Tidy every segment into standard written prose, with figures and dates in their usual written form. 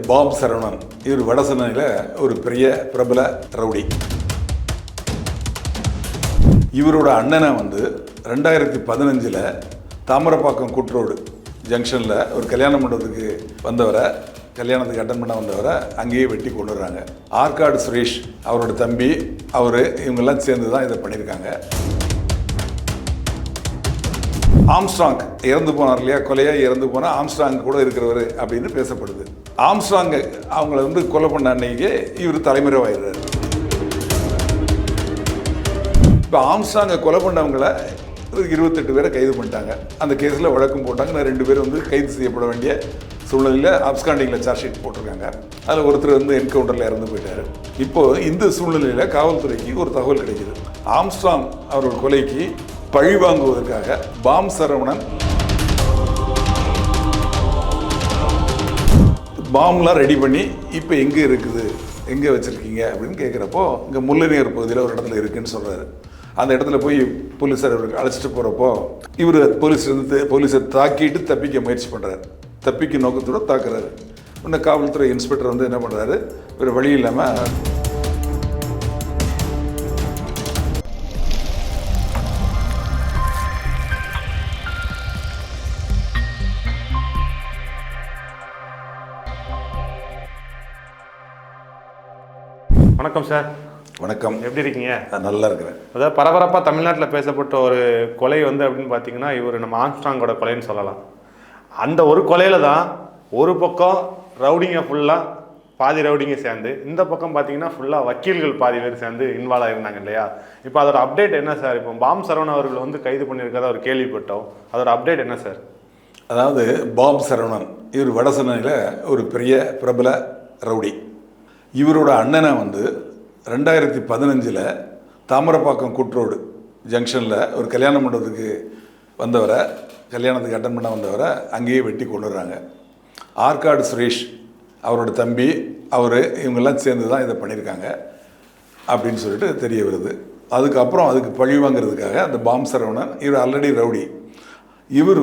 Bomb Saravanan இவர் வடசென்னையில் ஒரு பெரிய பிரபல ரவுடி. இவரோட அண்ணனை 2015 தாமரப்பாக்கம் கூட்ரோடு ஜங்ஷனில் ஒரு கல்யாண மண்டபத்துக்கு வந்தவரை, கல்யாணத்துக்கு அட்டன் பண்ண வந்தவரை அங்கேயே வெட்டி கொண்டு வர்றாங்க. ஆற்காடு சுரேஷ் அவரோட தம்பி, இவங்கெல்லாம் சேர்ந்து தான் இதை பண்ணியிருக்காங்க. ஆம்ஸ்ட்ராங் இறந்து போனார் இல்லையா, கொலையாக இறந்து போனால் ஆம்ஸ்ட்ராங் கூட இருக்கிறவர் அப்படின்னு பேசப்படுது. ஆம்ஸ்ட்ராங் அவங்கள கொலை பண்ண அன்னைக்கே இவர் தலைமறைவாயிடுறாரு. இப்போ ஆம்ஸ்ட்ராங்கை கொலை பண்ணவங்களை 28 பேரை கைது பண்ணிட்டாங்க. அந்த கேஸில் வழக்கம் போட்டாங்க. 2 பேர் கைது செய்யப்பட வேண்டிய சூழ்நிலையில் அப்ஸ்காண்டிங்கில் சார்ஜ் ஷீட் போட்டிருக்காங்க. அதில் ஒருத்தர் என்கவுண்டரில் இறந்து போயிட்டார். இப்போது இந்த சூழ்நிலையில் காவல்துறைக்கு ஒரு தகவல் கிடைக்கிது. ஆம்ஸ்ட்ராங் அவரோட கொலைக்கு பழி வாங்குவதற்காக பாம் சரவணன் பாம்லாம் ரெடி பண்ணி இப்போ எங்கே இருக்குது, எங்கே வச்சுருக்கீங்க அப்படின்னு கேட்குறப்போ, இங்கே முல்லைநீர் பகுதியில் ஒரு இடத்துல இருக்குதுன்னு சொல்கிறாரு. அந்த இடத்துல போய் போலீஸார் இவருக்கு அழைச்சிட்டு போகிறப்போ இவர் போலீஸை தாக்கிட்டு தப்பிக்க முயற்சி பண்ணுறாரு. தப்பிக்க நோக்கத்தோடு தாக்குறாரு. இன்னும் காவல்துறை இன்ஸ்பெக்டர் என்ன பண்ணுறாரு, வேறு வழி இல்லாமல் வணக்கம் சார். வணக்கம். எப்படி இருக்கீங்க? நல்லா இருக்கிறேன். அதாவது பரபரப்பாக தமிழ்நாட்டில் பேசப்பட்ட ஒரு கொலை அப்படின்னு பார்த்தீங்கன்னா, இவர் நம்ம ஆம்ஸ்ட்ராங்கோட கொலைன்னு சொல்லலாம். அந்த ஒரு கொலையில் தான் ஒரு பக்கம் ரவுடிங்க ஃபுல்லாக பாதி ரவுடிங்க சேர்ந்து, இந்த பக்கம் பார்த்தீங்கன்னா ஃபுல்லாக வக்கீல்கள் பாதி பேர் சேர்ந்து இன்வால்வ் ஆகிருந்தாங்க இல்லையா? இப்போ அதோட அப்டேட் என்ன சார்? இப்போ பாம் சரவணன் அவர்கள் கைது பண்ணியிருக்கிறதா ஒரு கேள்விப்பட்டோம். அதோட அப்டேட் என்ன சார்? அதாவது பாம் சரவணன் இவர் வடசென்னையில் ஒரு பெரிய பிரபல ரவுடி. இவரோட அண்ணனை 2015 தாமரப்பாக்கம் கூட்ரோடு ஜங்ஷனில் ஒரு கல்யாண மண்டபத்துக்கு வந்தவரை, கல்யாணத்துக்கு அட்டன் பண்ண வந்தவரை அங்கேயே வெட்டி கொண்டு வர்றாங்க. ஆற்காடு சுரேஷ் அவரோட தம்பி, இவங்கெல்லாம் சேர்ந்து தான் இதை பண்ணியிருக்காங்க அப்படின்னு சொல்லிட்டு தெரிய வருது. அதுக்கு பழி வாங்கிறதுக்காக அந்த பாம் சரவணன், இவர் ஆல்ரெடி ரவுடி. இவர்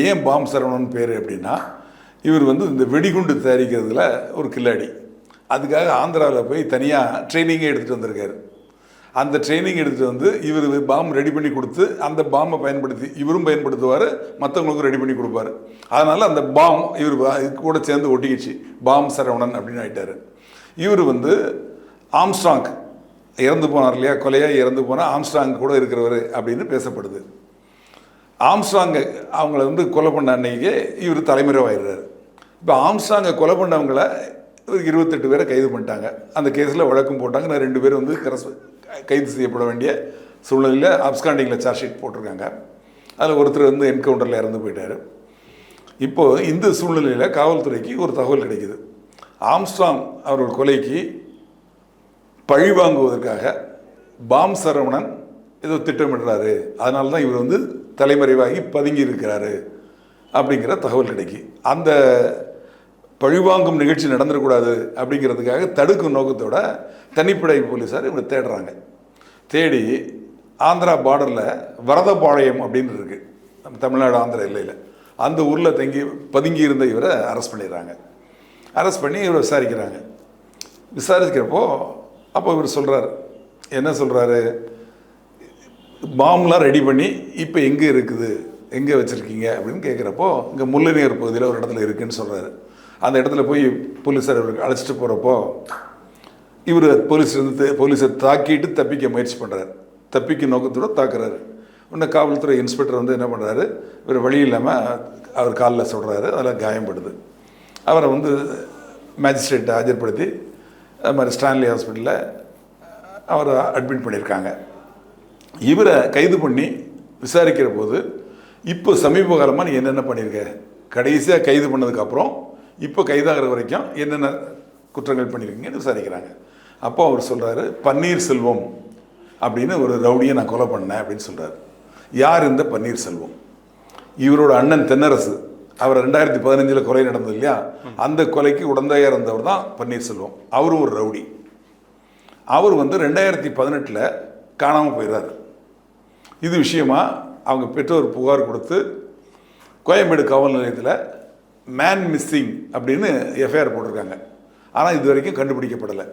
ஏன் பாம் சரவணன் பேர் அப்படின்னா, இவர் இந்த வெடிகுண்டு தயாரிக்கிறதுல ஒரு கில்லாடி. அதுக்காக ஆந்திராவில் போய் தனியாக ட்ரைனிங்கே எடுத்துகிட்டு வந்திருக்காரு. அந்த ட்ரைனிங் எடுத்துகிட்டு இவர் பாம் ரெடி பண்ணி கொடுத்து, அந்த பாம்பை பயன்படுத்தி இவரும் பயன்படுத்துவார், மற்றவங்களுக்கும் ரெடி பண்ணி கொடுப்பார். அதனால் அந்த பாம் இவர் கூட சேர்ந்து ஒட்டிக்கிச்சு, பாம் சரவணன் அப்படின்னு ஆகிட்டார். இவர் ஆம்ஸ்ட்ராங் இறந்து போனார் இல்லையா, கொலையாக இறந்து போனால் ஆம்ஸ்ட்ராங் கூட இருக்கிறவர் அப்படின்னு பேசப்படுது. ஆம்ஸ்ட்ராங்கை அவங்கள கொலை பண்ண அன்னைக்கே இவர் தலைமறைவாயிடுறாரு. இப்போ ஆம்ஸ்ட்ராங்கை கொலை பண்ணவங்களை 28 பேரை கைது பண்ணிட்டாங்க. அந்த கேஸில் வழக்கம் போட்டாங்க. 2 பேர் கைது செய்யப்பட வேண்டிய சூழ்நிலையில் அப்ஸ்காண்டிங்கில் சார்ஜ் ஷீட் போட்டிருக்காங்க. அதில் ஒருத்தர் என்கவுண்டரில் இறந்து போயிட்டார். இப்போது இந்த சூழ்நிலையில் காவல்துறைக்கு ஒரு தகவல் கிடைக்கிது. ஆம்ஸ்ட்ராங் அவரோட கொலைக்கு பழி வாங்குவதற்காக பாம் சரவணன் ஏதோ திட்டமிடுறாரு, அதனால தான் இவர் தலைமறைவாகி பதுங்கி இருக்கிறாரு அப்படிங்கிற தகவல் கிடைக்கி. அந்த பழிவாங்கும் நிகழ்ச்சி நடந்துடக்கூடாது அப்படிங்கிறதுக்காக தடுக்கும் நோக்கத்தோட தனிப்படை போலீஸார் இவங்க தேடுறாங்க. தேடி ஆந்திரா பார்டரில் வரதபாளையம் அப்படின்னு இருக்குது, நம்ம தமிழ்நாடு ஆந்திரா எல்லையில். அந்த ஊரில் பதுங்கி இருந்த இவரை அரெஸ்ட் பண்ணிடுறாங்க. அரெஸ்ட் பண்ணி இவரை விசாரிக்கிறப்போ அப்போ இவர் சொல்கிறார், என்ன சொல்கிறாரு, பாம்லாம் ரெடி பண்ணி இப்போ எங்கே இருக்குது, எங்கே வச்சுருக்கீங்க அப்படின்னு கேட்குறப்போ, இங்கே முல்லைநீர் பகுதியில் ஒரு இடத்துல இருக்குதுன்னு சொல்கிறாரு. அந்த இடத்துல போய் போலீஸார் இவருக்கு அழைச்சிட்டு போகிறப்போ இவர் போலீஸை தாக்கிட்டு தப்பிக்க முயற்சி பண்ணுறாரு. தப்பிக்க நோக்கத்தோடு தாக்குறாரு. இன்னும் காவல்துறை இன்ஸ்பெக்டர் என்ன பண்ணுறாரு, வேறு வழி இல்லாமல் அவர் காலில் சொல்கிறாரு. அதில் காயப்படுது. அவரை மேஜிஸ்ட்ரேட்டை ஆஜர்படுத்தி அது மாதிரி ஸ்டான்லி ஹாஸ்பிட்டலில் அவரை அட்மிட் பண்ணியிருக்காங்க. இவரை கைது பண்ணி விசாரிக்கிற போது, இப்போ சமீப காலமாக நீ என்னென்ன பண்ணியிருக்க, கடைசியாக கைது பண்ணதுக்கப்புறம் இப்போ கைதாகிற வரைக்கும் என்னென்ன குற்றங்கள் பண்ணியிருக்கீங்கன்னு விசாரிக்கிறாங்க. அப்போ அவர் சொல்கிறாரு, பன்னீர்செல்வம் அப்படின்னு ஒரு ரவுடியை நான் கொலை பண்ணேன் அப்படின்னு சொல்கிறார். யார் இந்த பன்னீர்செல்வம்? இவரோட அண்ணன் தென்னரசு, அவர் 2015 கொலை நடந்தது இல்லையா, அந்த கொலைக்கு உடந்தையாக இருந்தவர் தான் பன்னீர்செல்வம். அவரும் ஒரு ரவுடி. அவர் 2018 காணாமல் போயிடுறாரு. இது விஷயமா அவங்க பெற்றோர் புகார் கொடுத்து கோயம்பேடு காவல் நிலையத்தில் மேன் மிஸ்ஸிங் அப்படின்னு எஃப்ஐஆர் போட்டிருக்காங்க. ஆனால் இது வரைக்கும் கண்டுபிடிக்கப்படலை.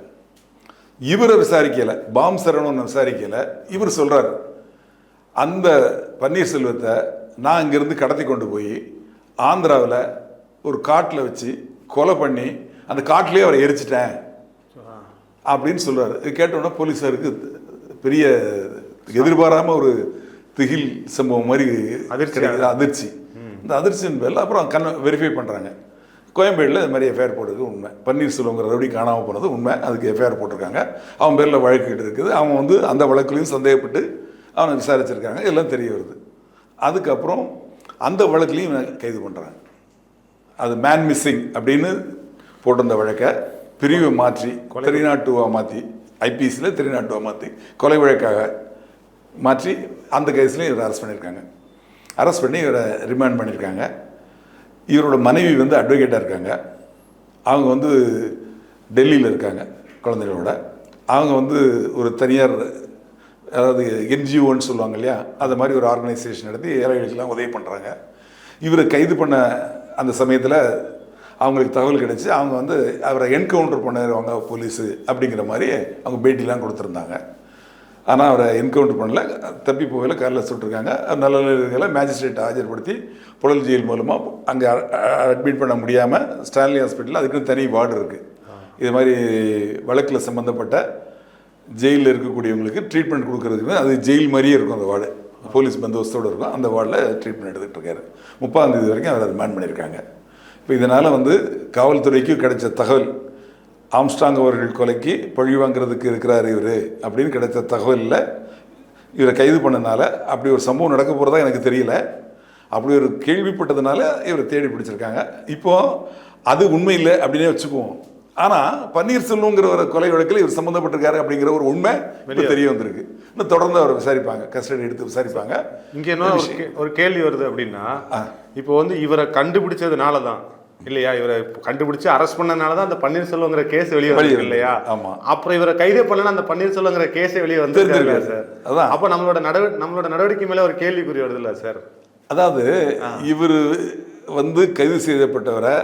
இவரை விசாரிக்கலை, பாம் சரவணன் விசாரிக்கலை. இவர் சொல்கிறார், அந்த பன்னீர்செல்வத்தை நான் இங்கேருந்து கடத்தி கொண்டு போய் ஆந்திராவில் ஒரு காட்டில் வச்சு கொலை பண்ணி அந்த காட்டிலே அவரை எரிச்சிட்டேன் அப்படின்னு சொல்கிறார். இது கேட்டோன்னா போலீஸாருக்கு பெரிய எதிர்பாராமல் ஒரு திகில் சம்பவம் மாதிரி அதிர்ச்சி. இந்த அதிர்ச்சியின் பேரில் அப்புறம் வெரிஃபை பண்ணுறாங்க. கோயம்பேடில் இது மாதிரி எஃப்ஐஆர் போட்டது உண்மை. பன்னீர்செல்வங்கிற ரவுடி காணாமல் போனது உண்மை. அதுக்கு எஃப்ஐஆர் போட்டிருக்காங்க. அவன் பேரில் வழக்கு இருக்குது. அவன் வந்து அந்த வழக்குலையும் சந்தேகப்பட்டு அவனை விசாரிச்சிருக்காங்க. எல்லாம் தெரிய வருது. அதுக்கப்புறம் அந்த வழக்குலையும் கைது பண்ணுறாங்க. அது மேன் மிஸ்ஸிங் அப்படின்னு போட்டிருந்த வழக்கை பிரிவை மாற்றி 302 மாற்றி, ஐபிசியில் 302 மாற்றி கொலை வழக்காக மாற்றி அந்த கேஸ்லையும் இவரை அரெஸ்ட் பண்ணியிருக்காங்க. அரெஸ்ட் பண்ணி இவரை ரிமாண்ட் பண்ணியிருக்காங்க. இவரோட மனைவி வந்து அட்வொகேட்டாக இருக்காங்க. அவங்க வந்து டெல்லியில் இருக்காங்க குழந்தைகளோட. அவங்க வந்து ஒரு தனியார், அதாவது என்ஜிஓன்னு சொல்லுவாங்க இல்லையா, அது மாதிரி ஒரு ஆர்கனைசேஷன் நடத்தி ஏழைகளுக்கெல்லாம் உதவி பண்ணுறாங்க. இவரை கைது பண்ண அந்த சமயத்தில் அவங்களுக்கு தகவல் கிடைச்சி அவங்க வந்து அவரை என்கவுண்டர் பண்ணிடுவாங்க போலீஸு அப்படிங்கிற மாதிரி அவங்க பேட்டிலாம் கொடுத்துருந்தாங்க. ஆனால் அவரை என்கவுண்டர் பண்ணல, தப்பி போகல, காரில் சுட்டிருக்காங்க. நல்ல நிலையில் மேஜிஸ்ட்ரேட் ஆஜர்படுத்தி புழல் ஜெயில் மூலமாக அங்கே அட்மிட் பண்ண முடியாமல் ஸ்டான்லி ஹாஸ்பிட்டலில் அதுக்குன்னு தனி வார்டு இருக்குது. இது மாதிரி வழக்கில் சம்மந்தப்பட்ட ஜெயிலில் இருக்கக்கூடியவங்களுக்கு ட்ரீட்மெண்ட் கொடுக்குறதுக்கு அது ஜெயில் மாதிரியே இருக்கும். அந்த வார்டு போலீஸ் பந்தோபஸ்தோடு இருக்கும். அந்த வார்டில் ட்ரீட்மெண்ட் எடுத்துகிட்டு இருக்காரு. 30ஆம் தேதி வரைக்கும் அவரை ரிமாண்ட் பண்ணியிருக்காங்க. இப்போ இதனால் வந்து காவல்துறைக்கு கிடைச்ச தகவல், ஆம்ஸ்ட்ராங் அவர்கள் கொலைக்கு பழி வாங்கிறதுக்கு இருக்கிறார் இவர் அப்படின்னு கிடைச்ச தகவலில் இவரை கைது பண்ணனால அப்படி ஒரு சம்பவம் நடக்க போகிறதா எனக்கு தெரியல. அப்படி ஒரு கேள்விப்பட்டதுனால இவரை தேடி பிடிச்சிருக்காங்க. இப்போது அது உண்மை இல்லை அப்படின்னே வச்சுக்குவோம். ஆனால் பன்னீர்செல்வங்கிற ஒரு கொலை வழக்கில் இவர் சம்மந்தப்பட்டிருக்காரு அப்படிங்கிற ஒரு உண்மை தெரிய வந்திருக்கு. இன்னும் தொடர்ந்து அவரை விசாரிப்பாங்க, கஸ்டடி எடுத்து விசாரிப்பாங்க. இங்கே என்ன ஒரு கேள்வி வருது அப்படின்னா, இப்போ வந்து இவரை கண்டுபிடிச்சதுனால தான் இல்லையா, இவரை கண்டுபிடிச்சு அரெஸ்ட் பண்ணனால தான் அந்த பன்னீர்செல்வங்கிற கேஸ் வெளியே வந்து இல்லையா? ஆமா. அப்புறம் இவரை கைதே பண்ணலன்னா அந்த பன்னீர்செல்வங்கிற கேஸே வெளியே வந்து சார். அதான் அப்போ நம்மளோட நடவடிக்கை மேலே ஒரு கேள்விக்குறி வருது இல்லை சார்? அதாவது இவர் வந்து கைது செய்யப்பட்டவரை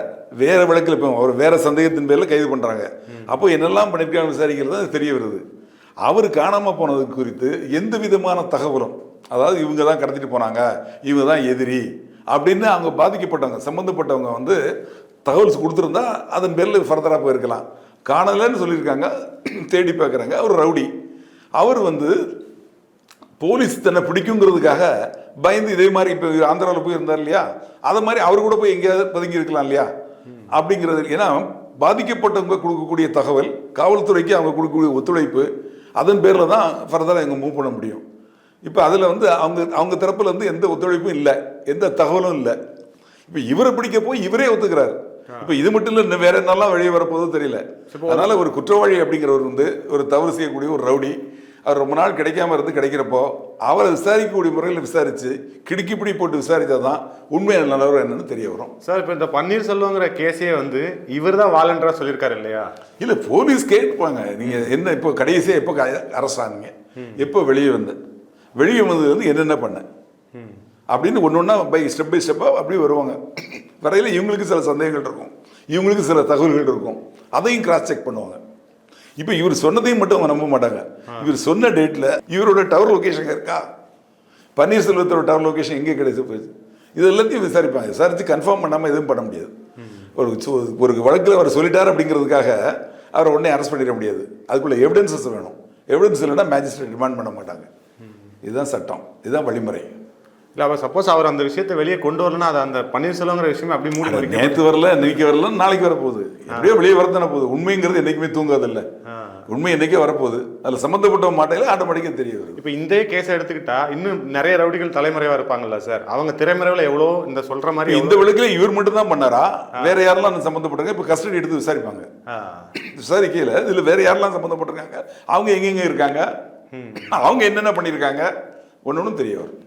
வேற வழக்கில் இப்போ அவர் வேற சந்தேகத்தின் பேரில் கைது பண்ணுறாங்க. அப்போ என்னெல்லாம் பண்ணியிருக்காங்க விசாரிக்கிறது அது தெரிய வருது. அவர் காணாமல் போனது குறித்து எந்த விதமான தகவலும், அதாவது இவங்க தான் கடத்திட்டு போனாங்க, இவங்க தான் எதிரி அப்படின்னு அவங்க பாதிக்கப்பட்டவங்க சம்மந்தப்பட்டவங்க வந்து தகவல் கொடுத்துருந்தா அதன் பேரில் ஃபர்தராக போயிருக்கலாம். காணலைன்னு சொல்லியிருக்காங்க, தேடி பார்க்குறாங்க. அவர் ரவுடி. அவர் வந்து போலீஸ் தன்னை பிடிக்குங்கிறதுக்காக பயந்து இதே மாதிரி இப்போ ஆந்திராவில் போய் இருந்தார் இல்லையா, அதை மாதிரி அவர் கூட போய் எங்கேயாவது பதுங்கி இருக்கலாம் இல்லையா அப்படிங்கிறது. ஏன்னா பாதிக்கப்பட்டவங்க கொடுக்கக்கூடிய தகவல், காவல்துறைக்கு அவங்க கொடுக்கக்கூடிய ஒத்துழைப்பு, அதன் பேரில் தான் ஃபர்தராக எங்கே மூவ் பண்ண முடியும். இப்போ அதில் வந்து அவங்க தரப்பில் வந்து எந்த ஒத்துழைப்பும் இல்லை, எந்த தகவலும் இல்லை. இப்போ இவரை பிடிக்க போய் இவரே ஒத்துக்கிறார். இப்போ இது மட்டும் இல்லை, இன்னும் வேற என்னெல்லாம் வெளியே வரப்போதும் தெரியல. அதனால ஒரு குற்றவாளி அப்படிங்கிறவர் வந்து ஒரு தவறு செய்யக்கூடிய ஒரு ரவுடி, அவர் ரொம்ப நாள் கிடைக்காம இருந்து கிடைக்கிறப்போ அவரை விசாரிக்கக்கூடிய முறையில் விசாரித்து கிடுக்கிப்பிடி போட்டு விசாரித்தா தான் உண்மையான நிலவரம் என்னன்னு தெரிய வரும். சார், இப்போ இந்த பன்னீர்செல்வங்கிற கேஸே வந்து இவர் தான் வாலண்டராக சொல்லியிருக்காரு இல்லையா? இல்லை, போலீஸ் கேட்பாங்க. நீங்கள் என்ன இப்போ கடைசியாக எப்போ அரெஸ்ட் ஆனீங்க, எப்போ வெளியே வந்து என்னென்ன பண்ண அப்படின்னு ஒன்று ஒன்றா ஸ்டெப் பை ஸ்டெப்பாக அப்படி வருவாங்க. வரையில் இவங்களுக்கு சில சந்தேகங்கள் இருக்கும், இவங்களுக்கு சில தகவல்கள் இருக்கும், அதையும் கிராஸ் செக் பண்ணுவாங்க. இப்போ இவர் சொன்னதையும் மட்டும் அவங்க நம்ப மாட்டாங்க. இவர் சொன்ன டேட்டில் இவரோட டவர் லொக்கேஷன் இருக்கா, பன்னீர்செல்வத்தோட டவர் லொக்கேஷன் எங்கே கிடைச்சி போயிடுச்சு, இது எல்லாத்தையும் விசாரிப்பாங்க. விசாரித்து கன்ஃபார்ம் பண்ணாமல் எதுவும் பண்ண முடியாது. ஒரு வழக்கில் அவர் சொல்லிட்டார் அப்படிங்கிறதுக்காக அவரை உடனே அரெஸ்ட் பண்ணிட முடியாது. அதுக்குள்ள எவிடன்சஸ் வேணும். எவிடன்ஸ் இல்லைன்னா மேஜிஸ்ட்ரேட் ரிமாண்ட் பண்ண மாட்டாங்க. இதுதான் சட்டம், இதுதான் வழிமுறை. இல்லை, அப்போ சப்போஸ் அவர் அந்த விஷயத்தை வெளியே கொண்டு வரலன்னா அது அந்த பன்னீர்செல்வங்கிற விஷயமே அப்படி மூடி நேற்று வரல, இன்னைக்கு வரல, நாளைக்கு வரப்போகுது, எப்படியோ வெளியே வரத்தானே போகுது. உண்மைங்கிறது என்றைக்குமே தூங்காது இல்லை, உண்மை என்றைக்கே வரப்போகுது. அதில் சம்மந்தப்பட்ட மாட்டையில ஆட்டோமேட்டிக்காக தெரிய வரும். இப்போ இந்த கேஸை எடுத்துக்கிட்டா இன்னும் நிறைய ரவுடிகள் தலைமறைவாக இருப்பாங்கல்ல சார், அவங்க திரைமறைவில் எவ்வளோ இந்த சொல்கிற மாதிரி இந்த வழக்கில் இவர் மட்டும் தான் பண்ணாரா, வேற யாரெல்லாம் சம்மந்தப்பட்டாங்க? இப்போ கஸ்டடி எடுத்து விசாரிப்பாங்க. விசாரிக்கையில் இதில் வேற யாரெல்லாம் சம்மந்தப்பட்டிருக்காங்க, அவங்க எங்கெங்கே இருக்காங்க, அவங்க என்னென்ன பண்ணியிருக்காங்க, ஒன்று தெரிய வரும்.